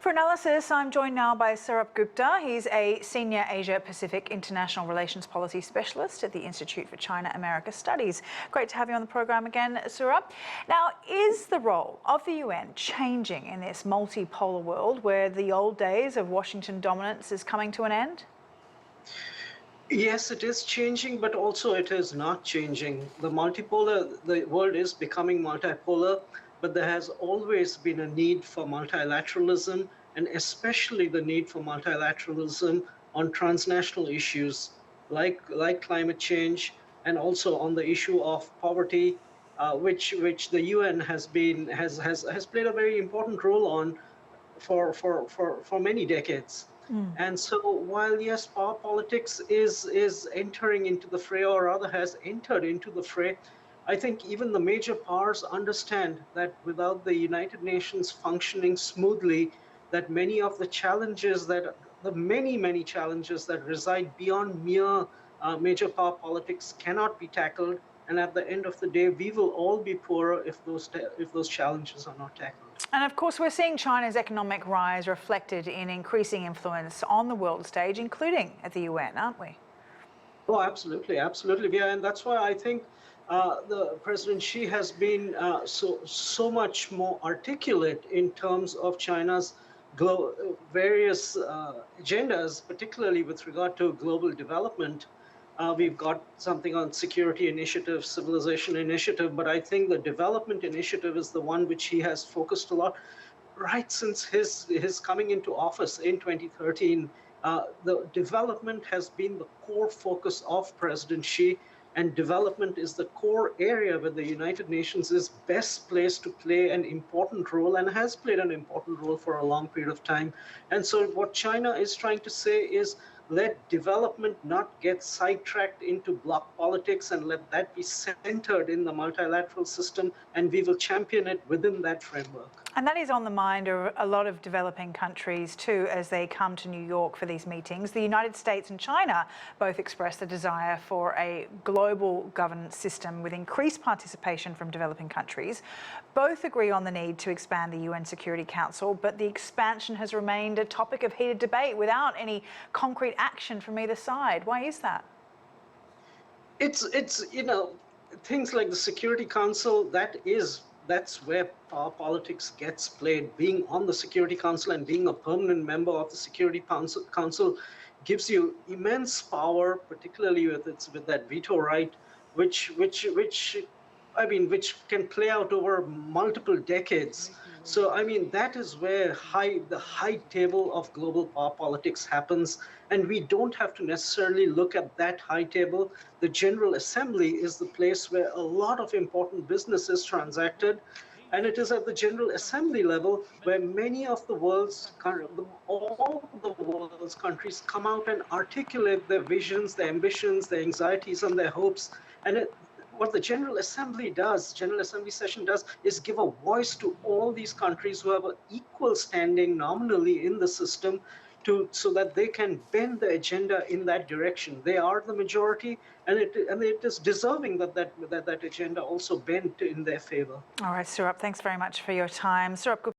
For analysis, I'm joined now by Sourabh Gupta. He's a Senior Asia-Pacific International Relations Policy Specialist at the Institute for China-America Studies. Great to have you on the program again, Sourabh. Now, is the role of the UN changing in this multipolar world where the old days of Washington dominance is coming to an end? Yes, it is changing, but also it is not changing. The world is becoming multipolar, but there has always been a need for multilateralism, and especially the need for multilateralism on transnational issues like climate change, and also on the issue of poverty, which the UN has played a very important role on for many decades. And so while, yes, power politics is entering into the fray, or rather has entered into the fray, I think even the major powers understand that without the United Nations functioning smoothly, that many of the challenges the many challenges that reside beyond mere major power politics cannot be tackled. And at the end of the day, we will all be poorer if those challenges are not tackled. And of course, we're seeing China's economic rise reflected in increasing influence on the world stage, including at the UN, aren't we? Oh, absolutely, absolutely. Yeah, and that's why I think the President Xi has been so much more articulate in terms of China's various agendas, particularly with regard to global development. We've got something on security initiative, civilization initiative, but I think the development initiative is the one which he has focused a lot right since his coming into office in 2013. The development has been the core focus of President Xi, and development is the core area where the United Nations is best placed to play an important role, and has played an important role for a long period of time. And so what China is trying to say is, let development not get sidetracked into bloc politics, and let that be centered in the multilateral system, and we will champion it within that framework. And that is on the mind of a lot of developing countries too, as they come to New York for these meetings. The United States and China both expressed the desire for a global governance system with increased participation from developing countries. Both agree on the need to expand the UN Security Council, but the expansion has remained a topic of heated debate without any concrete action from either side. Why is that? It's things like the Security Council, that's where power politics gets played. Being on the Security Council and being a permanent member of the Security Council gives you immense power, particularly with that veto right, which can play out over multiple decades. So I mean, that is where the high table of global power politics happens, and we don't have to necessarily look at that high table. The General Assembly is the place where a lot of important business is transacted, and it is at the General Assembly level where many of all the world's countries come out and articulate their visions, their ambitions, their anxieties, and their hopes. And what the General Assembly session does, is give a voice to all these countries who have an equal standing nominally in the system, so that they can bend the agenda in that direction. They are the majority, and it is deserving that agenda also bend in their favor. All right, Sourabh, thanks very much for your time. Sourabh Gupta